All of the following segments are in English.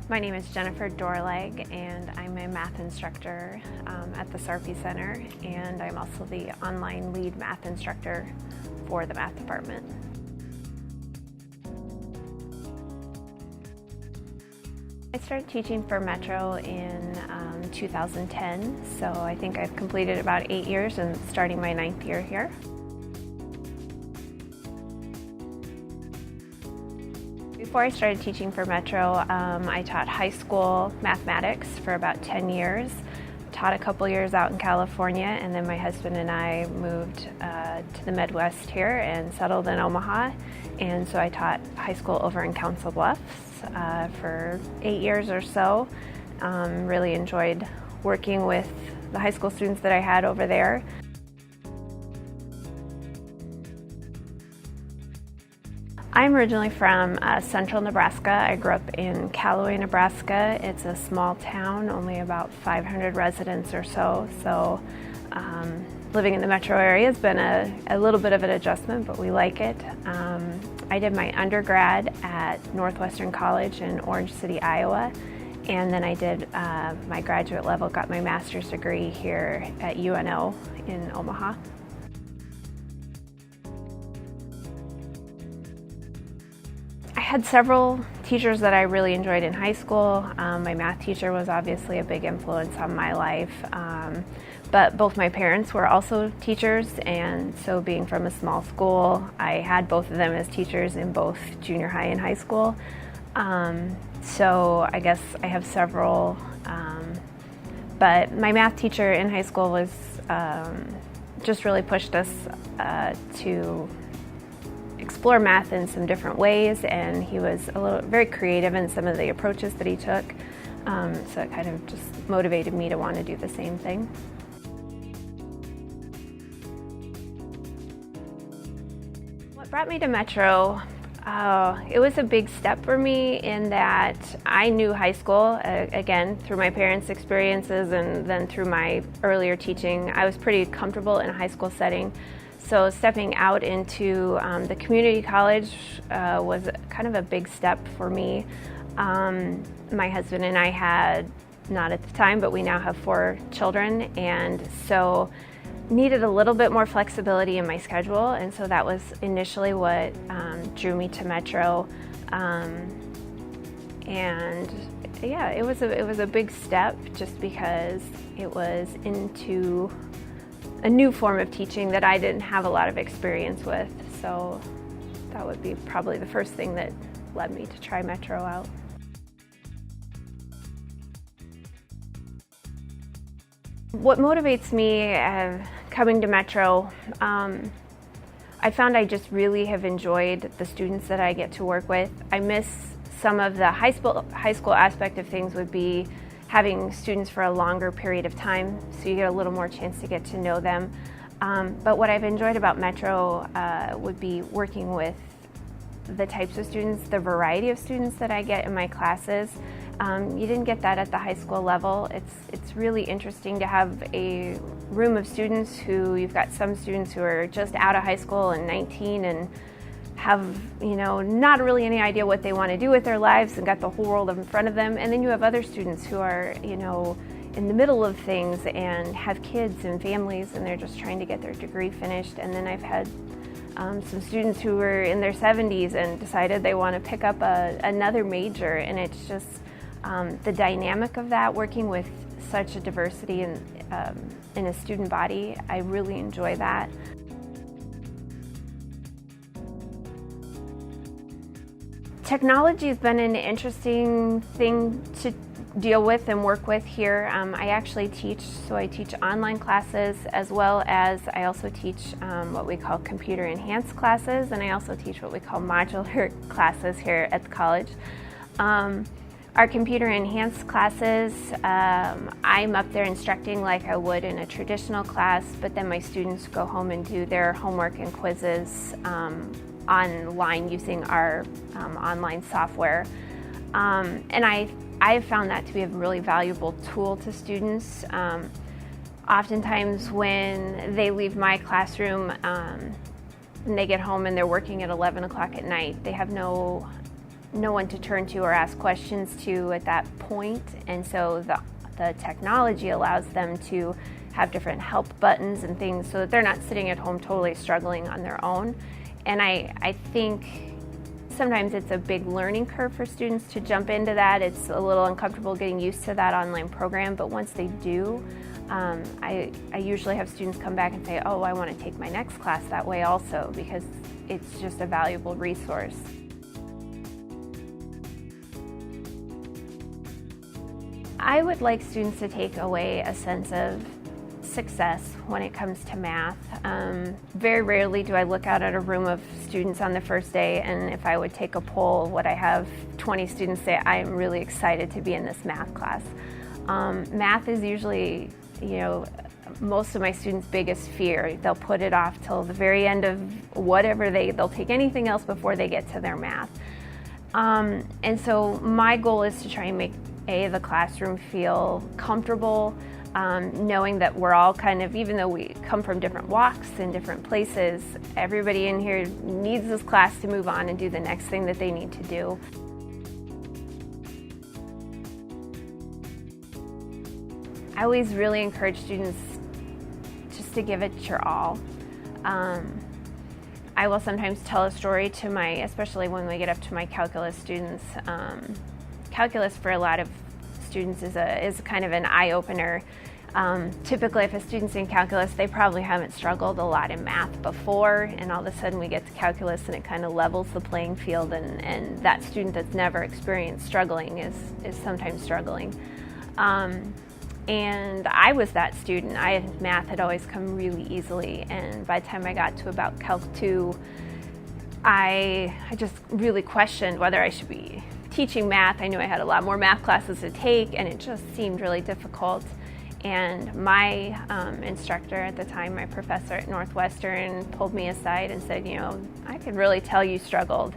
My name is Jennifer Doorlag, and I'm a math instructor at the Sarpy Center, and I'm also the online lead math instructor for the math department. I started teaching for Metro in 2010, so I think I've completed about 8 years and starting my 9th year here. Before I started teaching for Metro, I taught high school mathematics for about 10 years, taught a couple years out in California, and then my husband and I moved to the Midwest here and settled in Omaha, and so I taught high school over in Council Bluffs for 8 years or so. Really enjoyed working with the high school students that I had over there. I'm originally from central Nebraska. I grew up in Callaway, Nebraska. It's a small town, only about 500 residents or so. So living in the metro area has been a little bit of an adjustment, but we like it. I did my undergrad at Northwestern College in Orange City, Iowa. And then I did my graduate level, got my master's degree here at UNO in Omaha. I had several teachers that I really enjoyed in high school. My math teacher was obviously a big influence on my life, but both my parents were also teachers, and so being from a small school, I had both of them as teachers in both junior high and high school. So I guess I have several, but my math teacher in high school was just really pushed us to explore math in some different ways, and he was very creative in some of the approaches that he took, so it kind of just motivated me to want to do the same thing. What brought me to Metro, it was a big step for me in that I knew high school, again, through my parents' experiences and then through my earlier teaching. I was pretty comfortable in a high school setting. So stepping out into the community college was kind of a big step for me. My husband and I had, not at the time, but we now have 4 children, and so needed a little bit more flexibility in my schedule, and so that was initially what drew me to Metro. And yeah, it was a big step just because it was into a new form of teaching that I didn't have a lot of experience with, so that would be probably the first thing that led me to try Metro out. What motivates me coming to Metro, I found I just really have enjoyed the students that I get to work with. I miss some of the high school aspect of things would be having students for a longer period of time, so you get a little more chance to get to know them. But what I've enjoyed about Metro would be working with the types of students, the variety of students that I get in my classes. You didn't get that at the high school level. It's really interesting to have a room of students who, you've got some students who are just out of high school and 19 and have, not really any idea what they want to do with their lives and got the whole world in front of them. And then you have other students who are, in the middle of things and have kids and families, and they're just trying to get their degree finished. And then I've had some students who were in their 70s and decided they want to pick up another major, and it's just the dynamic of that, working with such a diversity in a student body. I really enjoy that. Technology has been an interesting thing to deal with and work with here. I actually teach, so I teach online classes, as well as I also teach what we call computer enhanced classes, and I also teach what we call modular classes here at the college. Our computer enhanced classes, I'm up there instructing like I would in a traditional class, but then my students go home and do their homework and quizzes online using our online software. And I've found that to be a really valuable tool to students. Oftentimes when they leave my classroom and they get home and they're working at 11 o'clock at night, they have no no one to turn to or ask questions to at that point, and so the technology allows them to have different help buttons and things so that they're not sitting at home totally struggling on their own. And I think sometimes it's a big learning curve for students to jump into that. It's a little uncomfortable getting used to that online program, but once they do, I usually have students come back and say, oh, I want to take my next class that way also, because it's just a valuable resource. I would like students to take away a sense of success when it comes to math. Very rarely do I look out at a room of students on the first day, and if I would take a poll, would I have 20 students say, I am really excited to be in this math class. Math is usually, most of my students' biggest fear. They'll put it off till the very end of whatever they'll take anything else before they get to their math. And so my goal is to try and make the classroom feel comfortable, knowing that we're all kind of, even though we come from different walks and different places, everybody in here needs this class to move on and do the next thing that they need to do. I always really encourage students just to give it your all. I will sometimes tell a story to especially when we get up to my calculus students. Calculus for a lot of students is kind of an eye-opener. Typically, if a student's in calculus, they probably haven't struggled a lot in math before, and all of a sudden we get to calculus and it kind of levels the playing field, and that student that's never experienced struggling is sometimes struggling. And I was that student. Math had always come really easily, and by the time I got to about Calc 2, I just really questioned whether I should be teaching math. I knew I had a lot more math classes to take, and it just seemed really difficult. And my instructor at the time, my professor at Northwestern, pulled me aside and said, I could really tell you struggled.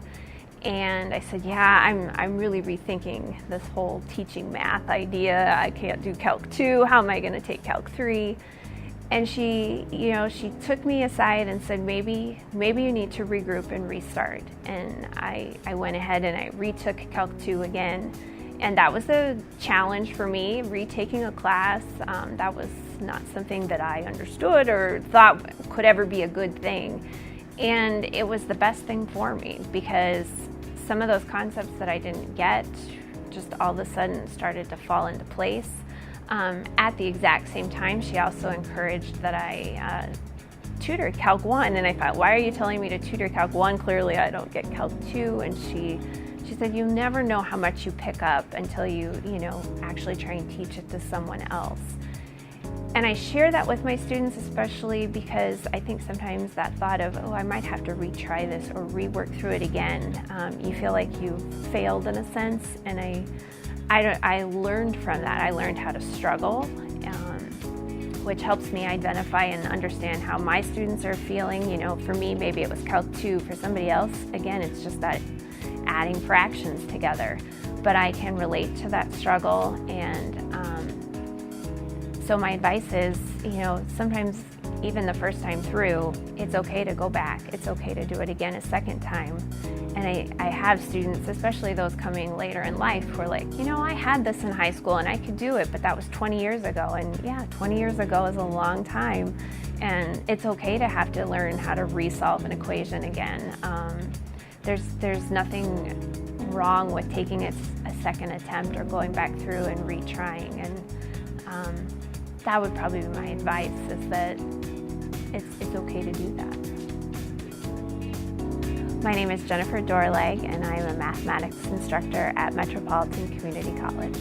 And I said, yeah, I'm really rethinking this whole teaching math idea. I can't do Calc 2, how am I going to take Calc 3? And she took me aside and said, maybe you need to regroup and restart. And I went ahead and I retook Calc 2 again. And that was a challenge for me, retaking a class. That was not something that I understood or thought could ever be a good thing. And it was the best thing for me, because some of those concepts that I didn't get just all of a sudden started to fall into place. At the exact same time, she also encouraged that I tutor Calc 1, and I thought, why are you telling me to tutor Calc 1? Clearly I don't get Calc 2. And she said, you never know how much you pick up until you actually try and teach it to someone else. And I share that with my students, especially because I think sometimes that thought of, oh, I might have to retry this or rework through it again. You feel like you failed in a sense, and I learned from that. I learned how to struggle, which helps me identify and understand how my students are feeling. For me, maybe it was Calc 2. For somebody else, again, it's just that adding fractions together. But I can relate to that struggle, and so my advice is, sometimes even the first time through, it's okay to go back. It's okay to do it again a second time. And I have students, especially those coming later in life, who are like, I had this in high school and I could do it, but that was 20 years ago. And yeah, 20 years ago is a long time. And it's okay to have to learn how to resolve an equation again. There's nothing wrong with taking a second attempt or going back through and retrying. And that would probably be my advice, is that it's okay to do that. My name is Jennifer Doorlag, and I'm a mathematics instructor at Metropolitan Community College.